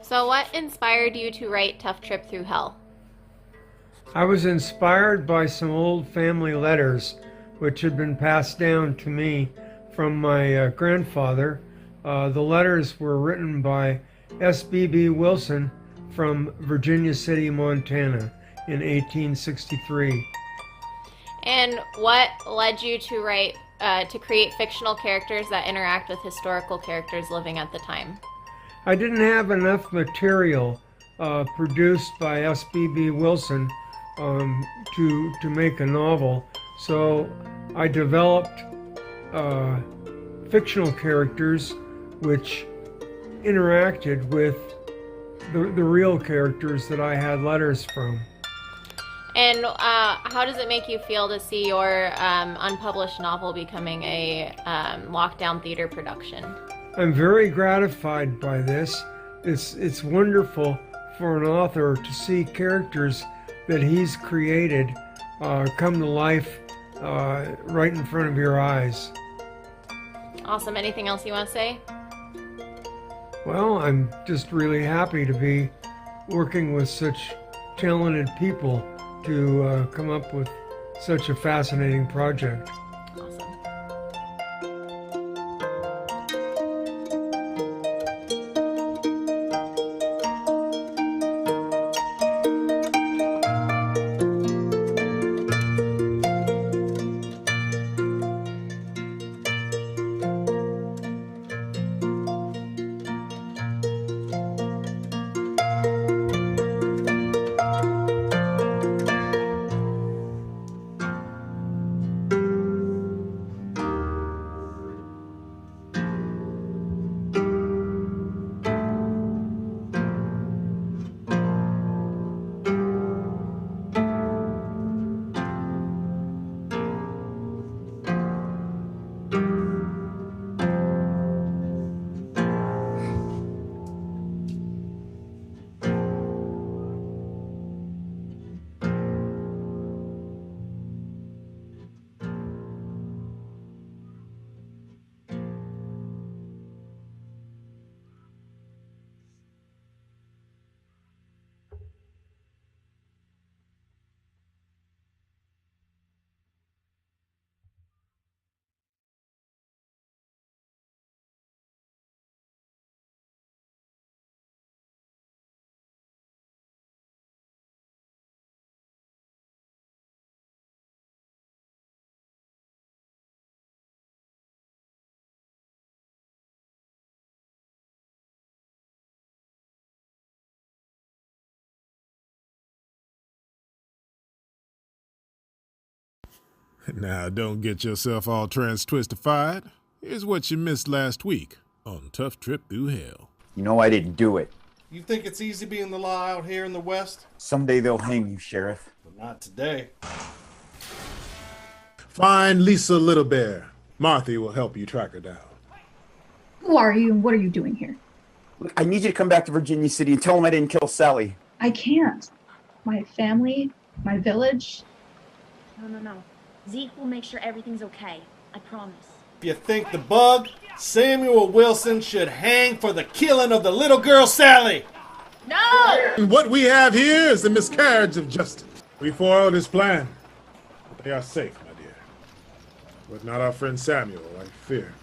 So, what inspired you to write Tough Trip Through Hell? I was inspired by some old family letters which had been passed down to me from my grandfather. The letters were written by S.B.B. Willson from Virginia City, Montana in 1863. And what led you to create fictional characters that interact with historical characters living at the time? I didn't have enough material produced by S.B.B. Willson to make a novel, so I developed fictional characters which interacted with the real characters that I had letters from. And how does it make you feel to see your unpublished novel becoming a lockdown theater production? I'm very gratified by this. It's wonderful for an author to see characters that he's created come to life right in front of your eyes. Awesome. Anything else you want to say? Well, I'm just really happy to be working with such talented people to come up with such a fascinating project. Awesome. Now, don't get yourself all trans-twistified. Here's what you missed last week on Tough Trip Through Hell. You know I didn't do it. You think it's easy being the law out here in the West? Someday they'll hang you, Sheriff. But not today. Find Lisa Little Bear. Marthy will help you track her down. Who are you and what are you doing here? Look, I need you to come back to Virginia City and tell them I didn't kill Sally. I can't. My family, my village. No. Zeke will make sure everything's okay. I promise. If you think the bug, Samuel Willson should hang for the killing of the little girl Sally. No! And what we have here is the miscarriage of justice. We foiled his plan. But they are safe, my dear. But not our friend Samuel, I fear.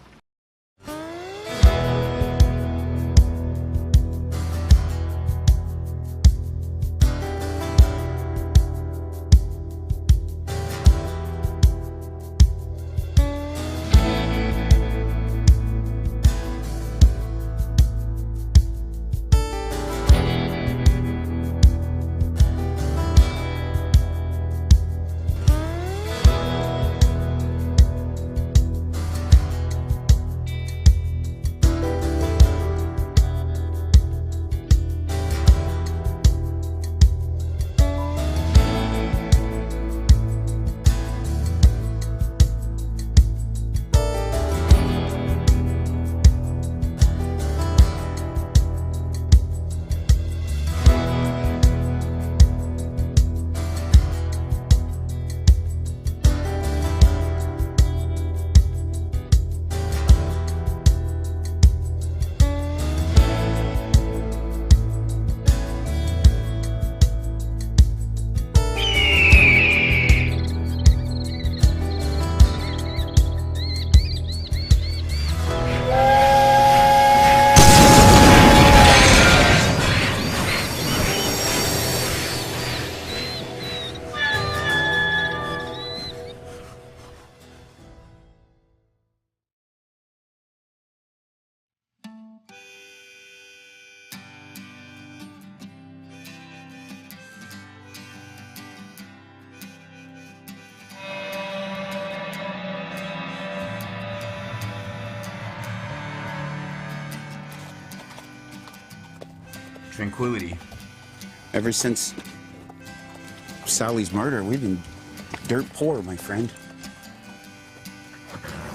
Tranquility. Ever since Sally's murder, we've been dirt poor, my friend.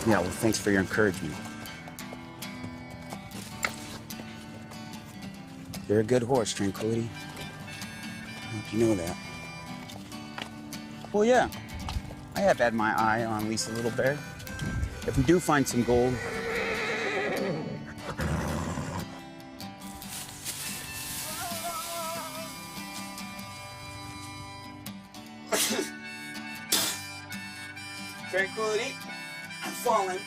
Yeah, well, thanks for your encouragement. You're a good horse, Tranquility. I hope you know that. Well, yeah. I have had my eye on Lisa Little Bear. If we do find some gold, Tranquility, I'm falling.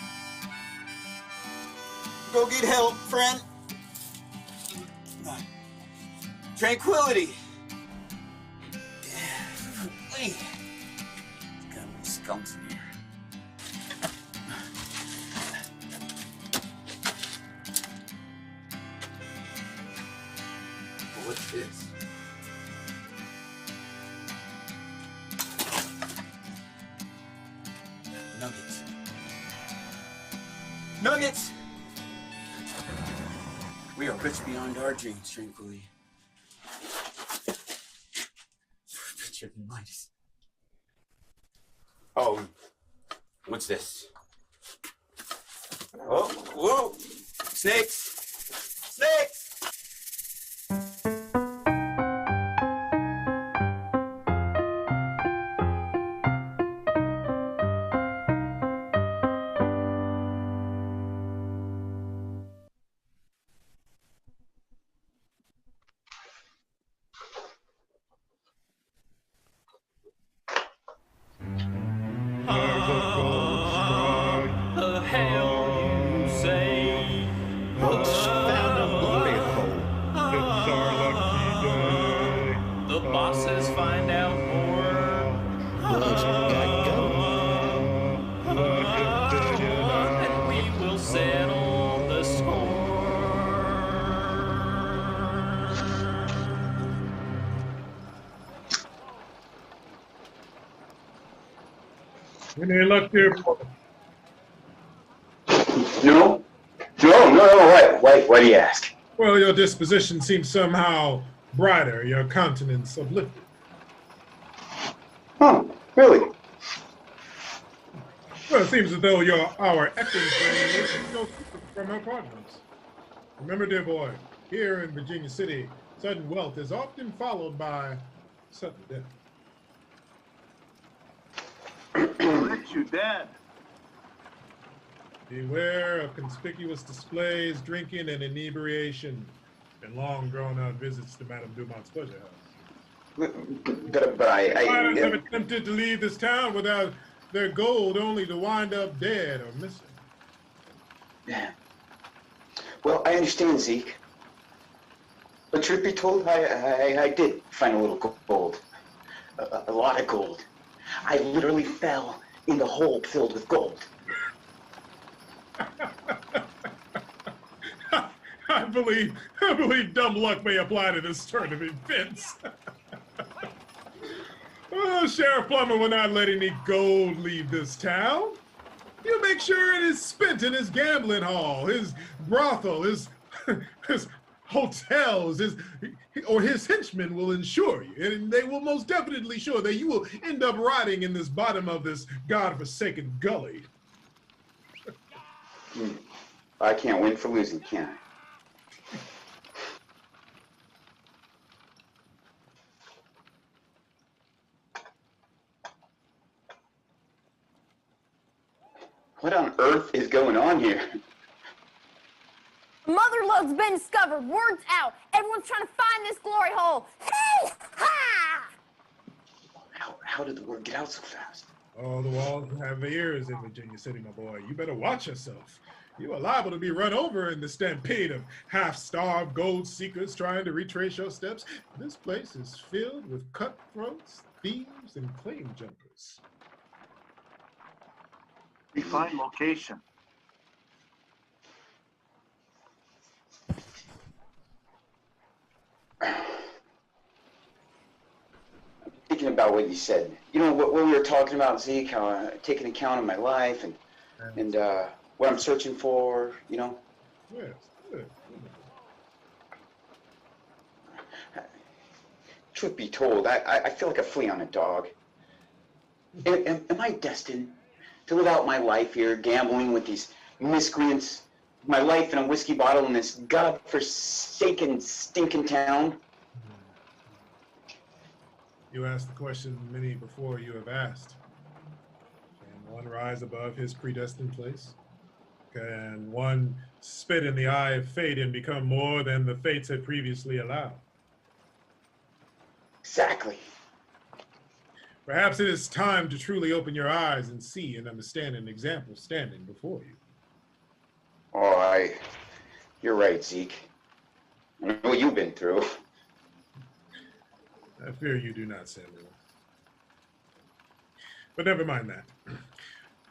Go get help, friend. Tranquility. Hey. Got some skunks in here. What's this? Nuggets. Nuggets! We are rich beyond our dreams, Tranquility. Richer than Midas. Oh, what's this? Oh, whoa! Snakes! Snakes! Any luck there? No. Why do you ask? Well, your disposition seems somehow brighter, your countenance uplifted. Oh, really? Well, it seems as though our acting training is no secret from our partners. Remember, dear boy, here in Virginia City, sudden wealth is often followed by sudden death. Rich, you dead. Beware of conspicuous displays, drinking, and inebriation, and long drawn-out visits to Madame Dumont's pleasure house. But Miners have attempted to leave this town without their gold, only to wind up dead or missing. Well, I understand, Zeke. But truth be told, I did find a little gold. A lot of gold. I literally fell in the hole filled with gold. I believe dumb luck may apply to this turn of events. Oh, Sheriff Plummer will not let any gold leave this town. He'll make sure it is spent in his gambling hall, his brothel, his hotels, his henchmen will ensure you, and they will most definitely ensure that you will end up rotting in this bottom of this godforsaken gully. I can't win for losing, can I? What on earth is going on here? Mother lode's been discovered. Word's out. Everyone's trying to find this glory hole. Hey! Ha! How did the word get out so fast? Oh, the walls have ears in Virginia City, my boy. You better watch yourself. You are liable to be run over in the stampede of half-starved gold seekers trying to retrace your steps. This place is filled with cutthroats, thieves, and claim jumpers. Define location. Thinking about what you said. You know, what we were talking about, Zeke, how taking account of my life and what I'm searching for, you know? Yes, good. Truth be told, I feel like a flea on a dog. Am I destined to live out my life here, gambling with these miscreants? My life in a whiskey bottle in this godforsaken, stinking town? You asked the question many before you have asked. Can one rise above his predestined place? Can one spit in the eye of fate and become more than the fates had previously allowed? Exactly. Perhaps it is time to truly open your eyes and see and understand an example standing before you. Oh, you're right, Zeke. I know what you've been through. I fear you do not, Samuel. But never mind that.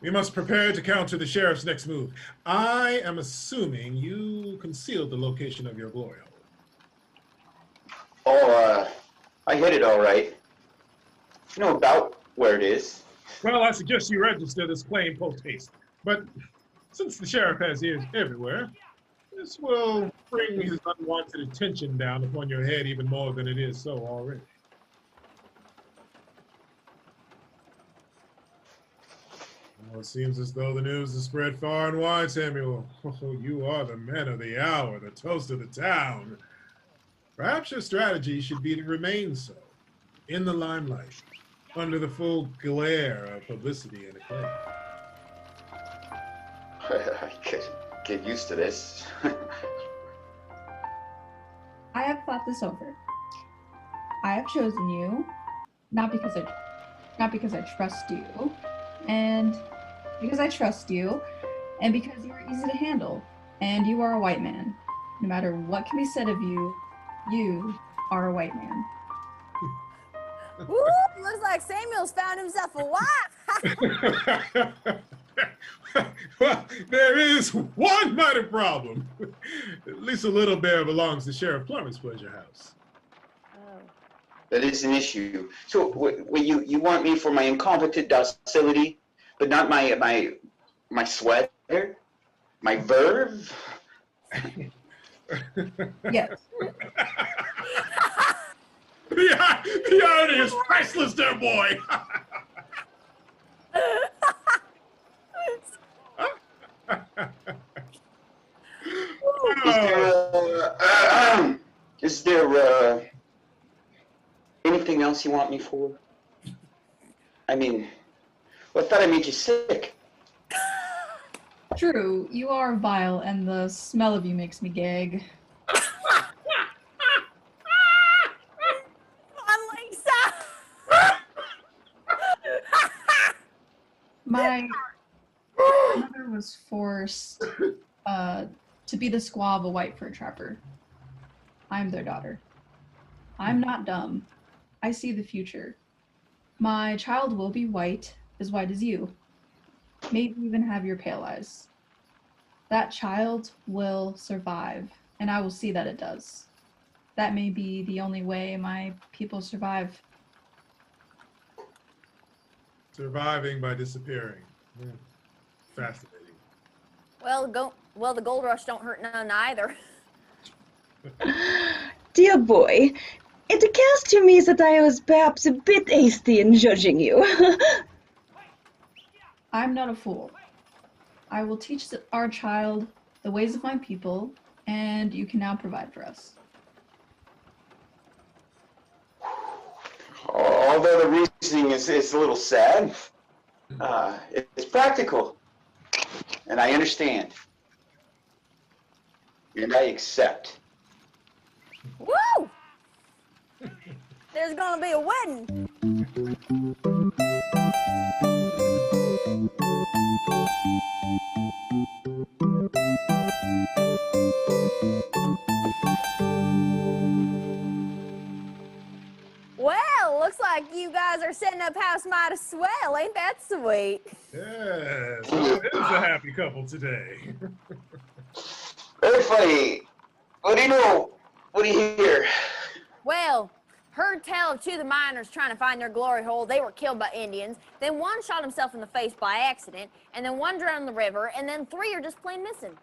We must prepare to counter the sheriff's next move. I am assuming you concealed the location of your glory hole. Oh, I hit it all right. You know about where it is. Well, I suggest you register this claim post-haste. But since the sheriff has ears everywhere, this will bring his unwanted attention down upon your head even more than it is so already. Well, it seems as though the news has spread far and wide, Samuel. Oh, you are the man of the hour, the toast of the town. Perhaps your strategy should be to remain so, in the limelight, under the full glare of publicity and acclaim. I could get used to this. I have thought this over. I have chosen you, not because I trust you, and because I trust you, and because you are easy to handle, and you are a white man. No matter what can be said of you, you are a white man. Woo! Looks like Samuel's found himself a wife. Well, there is one minor problem. At least a little bear belongs to Sheriff Plummer's pleasure house. Oh. That is an issue. So, you want me for my incompetent docility, but not my sweater, my verve? Yes. The irony is priceless there, boy. Is there anything else you want me for? I mean, well, I thought I made you sick. True, you are vile, and the smell of you makes me gag. My mother was forced to be the squaw of a white fur trapper. I'm their daughter. I'm not dumb. I see the future. My child will be white as you. Maybe even have your pale eyes. That child will survive, and I will see that it does. That may be the only way my people survive. Surviving by disappearing. Fascinating. Well, the gold rush don't hurt none either. Dear boy, it occurs to me that I was perhaps a bit hasty in judging you. I'm not a fool. I will teach our child the ways of my people, and you can now provide for us. Although the reasoning is a little sad, it's practical, and I understand, and I accept. Woo! There's gonna be a wedding. Well, looks like you guys are setting up house mighty swell. Ain't that sweet? Yes, well, it is a happy couple today. Very funny. What do you know? What do you hear? Well, heard tell of two of the miners trying to find their glory hole. They were killed by Indians. Then one shot himself in the face by accident. And then one drowned in the river. And then 3 are just plain missing.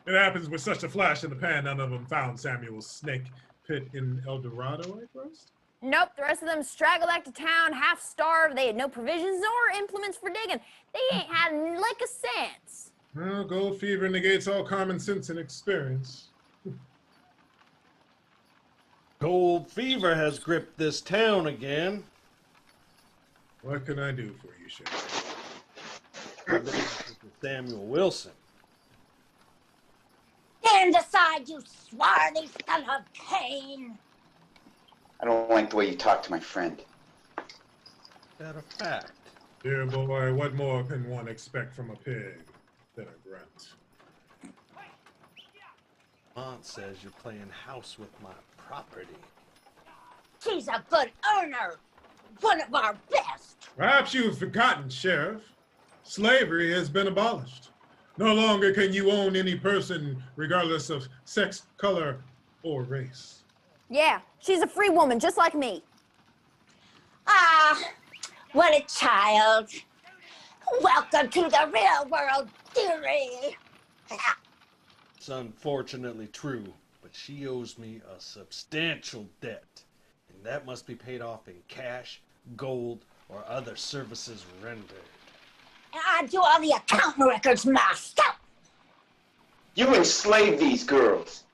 It happens with such a flash in the pan, none of them found Samuel's snake pit in El Dorado, I trust? Nope, the rest of them straggled back to town, half starved. They had no provisions or implements for digging. They ain't had a lick of sense. Well, gold fever negates all common sense and experience. Gold fever has gripped this town again. What can I do for you, Sheriff? Samuel Willson. Stand aside, you swarthy son of Cain! I don't like the way you talk to my friend. That a fact? Dear boy, what more can one expect from a pig than a grunt? Aunt says you're playing house with my property. She's a good earner! One of our best! Perhaps you've forgotten, Sheriff. Slavery has been abolished. No longer can you own any person regardless of sex, color, or race. Yeah, she's a free woman, just like me. Ah, what a child. Welcome to the real world, dearie. It's unfortunately true, but she owes me a substantial debt, and that must be paid off in cash, gold, or other services rendered. I do all the accounting records myself. You enslave these girls.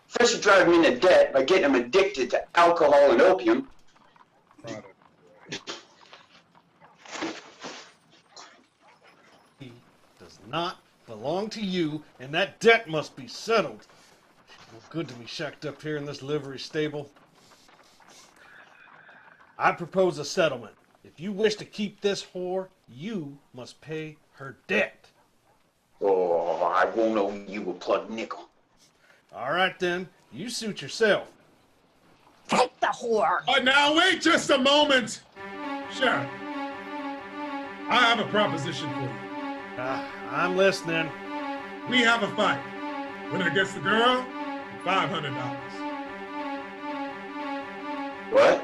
First you drive them into debt by getting them addicted to alcohol and opium. He does not belong to you, and that debt must be settled. Well, good to be shacked up here in this livery stable. I propose a settlement. If you wish to keep this whore, you must pay her debt. Oh, I won't owe you a plug nickel. All right, then. You suit yourself. Take the whore. Now wait just a moment. Sheriff, I have a proposition for you. I'm listening. We have a fight. Winner gets the girl, $500. What?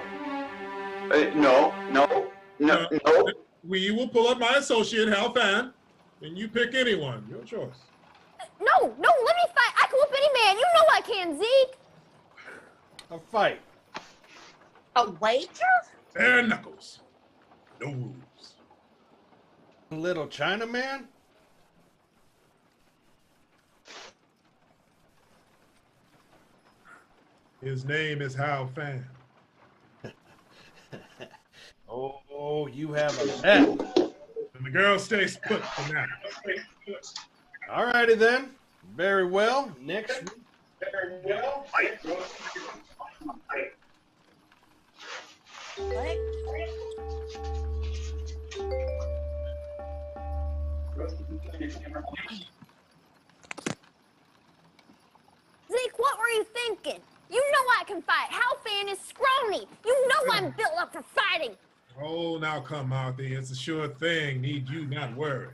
No. We will pull up my associate, Hal Fan, and you pick anyone. Your choice. No, let me fight. I can whoop any man. You know I can, Zeke. A fight. A wager? Bare knuckles. No rules. Little Chinaman? His name is Hal Fan. Oh, you have a bet. And the girl stays put for now. All righty then. Very well. Next week. Very well. Zeke, what were you thinking? You know I can fight. Hal Fan is scrawny. You know I'm built up for fighting. Oh, now come out there. It's a sure thing. Need you not worry.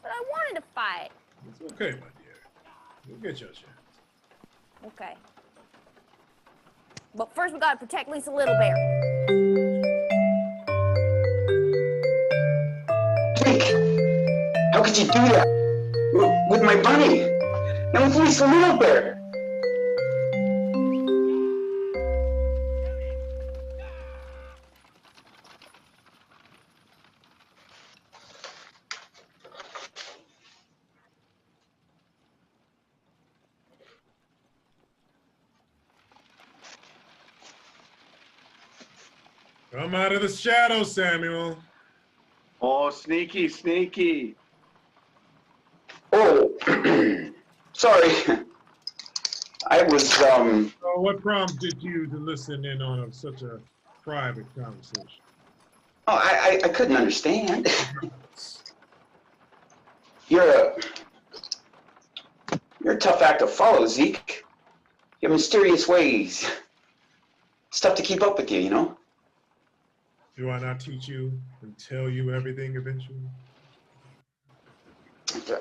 But I wanted to fight. It's okay, my dear. You'll get your chance. Okay. But first we gotta protect Lisa Little Bear. Jake, how could you do that? With my bunny? And with Lisa Little Bear? Come out of the shadows, Samuel. Oh, sneaky. Oh, sorry. I was, So what prompted you to listen in on such a private conversation? Oh, I couldn't understand. You're a tough act to follow, Zeke. You have mysterious ways. It's tough to keep up with you, you know? Do I not teach you and tell you everything eventually?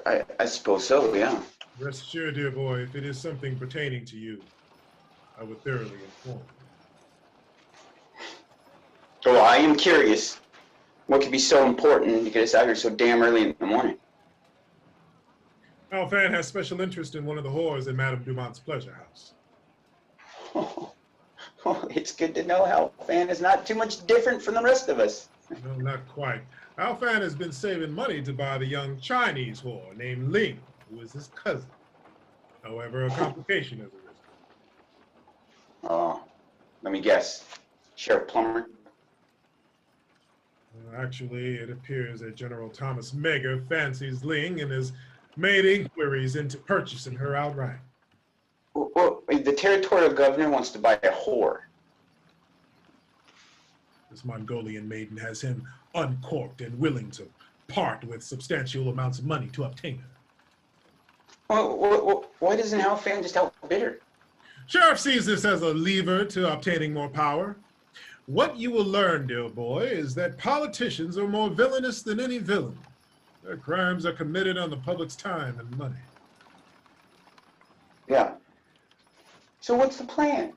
I suppose so, yeah. Rest assured, dear boy, if it is something pertaining to you, I will thoroughly inform you. Oh, I am curious. What could be so important to get us out here so damn early in the morning? Alfan has special interest in one of the whores in Madame Dumont's pleasure house. Oh, It's good to know Halfan is not too much different from the rest of us. No, not quite. Alfan has been saving money to buy the young Chinese whore named Ling, who is his cousin. However, a complication has arisen. Oh, let me guess. Sheriff Plummer? Actually, it appears that General Thomas Meagher fancies Ling and has made inquiries into purchasing her outright. Well, the territorial governor wants to buy a whore. This Mongolian maiden has him uncorked and willing to part with substantial amounts of money to obtain her. Well, why doesn't Halfan just outbid her? Sheriff sees this as a lever to obtaining more power. What you will learn, dear boy, is that politicians are more villainous than any villain. Their crimes are committed on the public's time and money. Yeah. So what's the plan?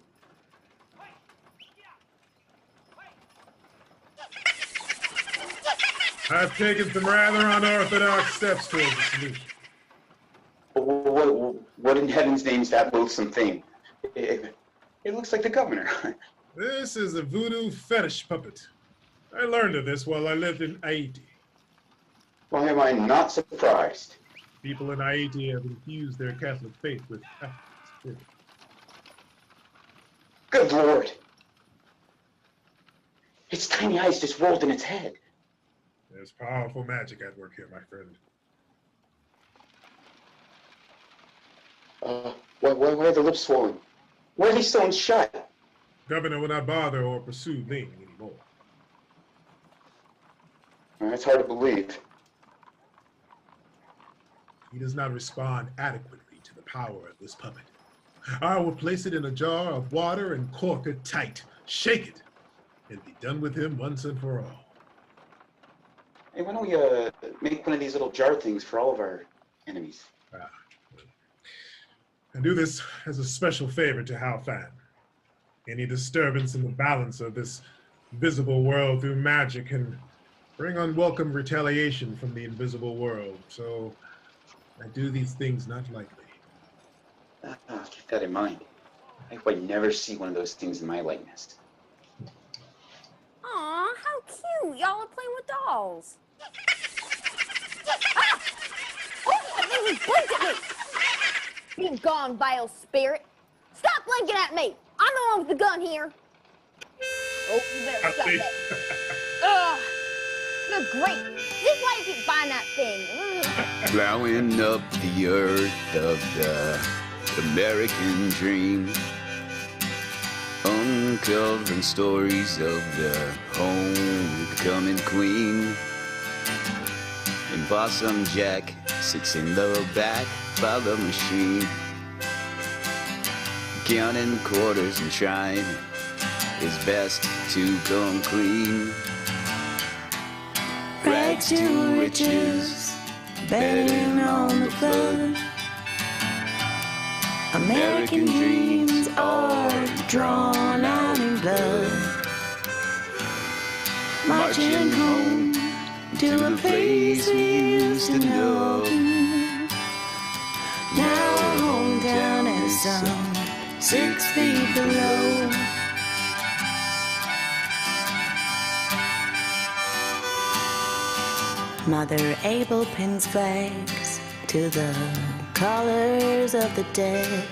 I've taken some rather unorthodox steps towards the solution. What in heaven's name is that Willson thing? It looks like the governor. This is a voodoo fetish puppet. I learned of this while I lived in Haiti. Why am I not surprised? People in Haiti have infused their Catholic faith with spirit. Good Lord. Its tiny eyes just rolled in its head. There's powerful magic at work here, my friend. Why are the lips swollen? Why are they sewn shut? Governor will not bother or pursue Ling anymore. That's hard to believe. He does not respond adequately to the power of this puppet. I will place it in a jar of water and cork it tight. Shake it, and be done with him once and for all. Hey, why don't we make one of these little jar things for all of our enemies? And do this as a special favor to Halfan. Any disturbance in the balance of this visible world through magic can bring unwelcome retaliation from the invisible world. So I do these things not lightly. Keep that in mind. I hope I never see one of those things in my likeness. Aw, how cute. Y'all are playing with dolls. Ah! Oh, that thing just blinked at me. Be gone, vile spirit. Stop blinking at me. I'm the one with the gun here. Oh, you better stop that. Ugh. You're great. This is why you keep buying that thing. Plowing up the earth of the American dream, uncovering stories of the homecoming queen. And Possum Jack sits in the back by the machine, counting quarters and trying his best to come clean. Rags to riches, betting on the flood. American dreams are drawn out in blood. Marching home to a place we used to know. Now our hometown is some 6 feet below. Mother Abel pins flags to the colors of the dead.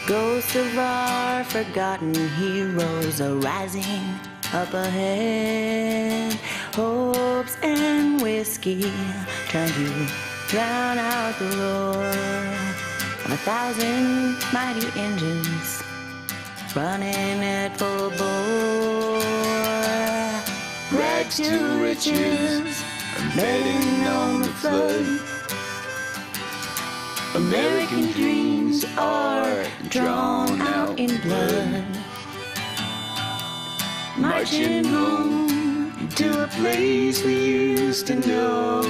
Ghosts of our forgotten heroes are rising up ahead. Hopes and whiskey trying to drown out the roar of 1,000 mighty engines running at full bore. Rags to riches, betting on the flood. American dreams are drawn out in blood. Marching home to a place we used to know.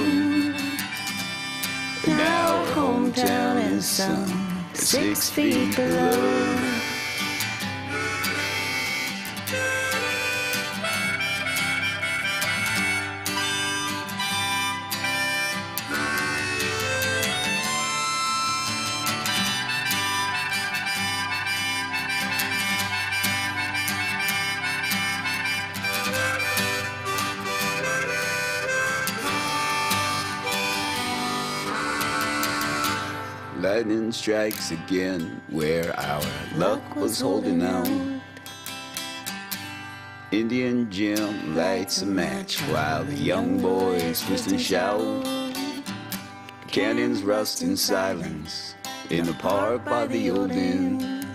Now our hometown is some 6 feet below. lightning strikes again where our luck was holding out. Indian Jim lights a match while the young boys twist and shout. Cannons rust in silence in the park by the old inn,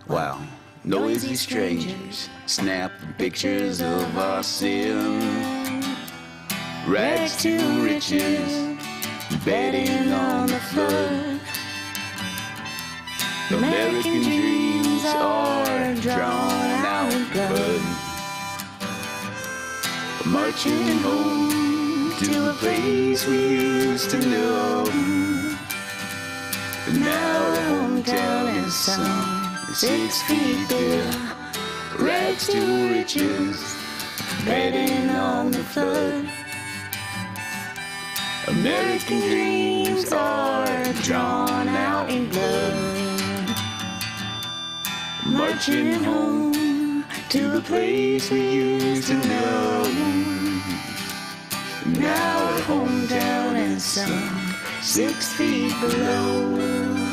while noisy strangers snap pictures of our sin. Rags to riches, betting on the flood. American dreams are drawn out in blood. Marching home to a place we used to know. But now the hometown is some 6 feet below. Rags to riches, betting on the flood. American dreams are drawn out in blood. Marching home to the place we used to know. Now our hometown is some 6 feet below.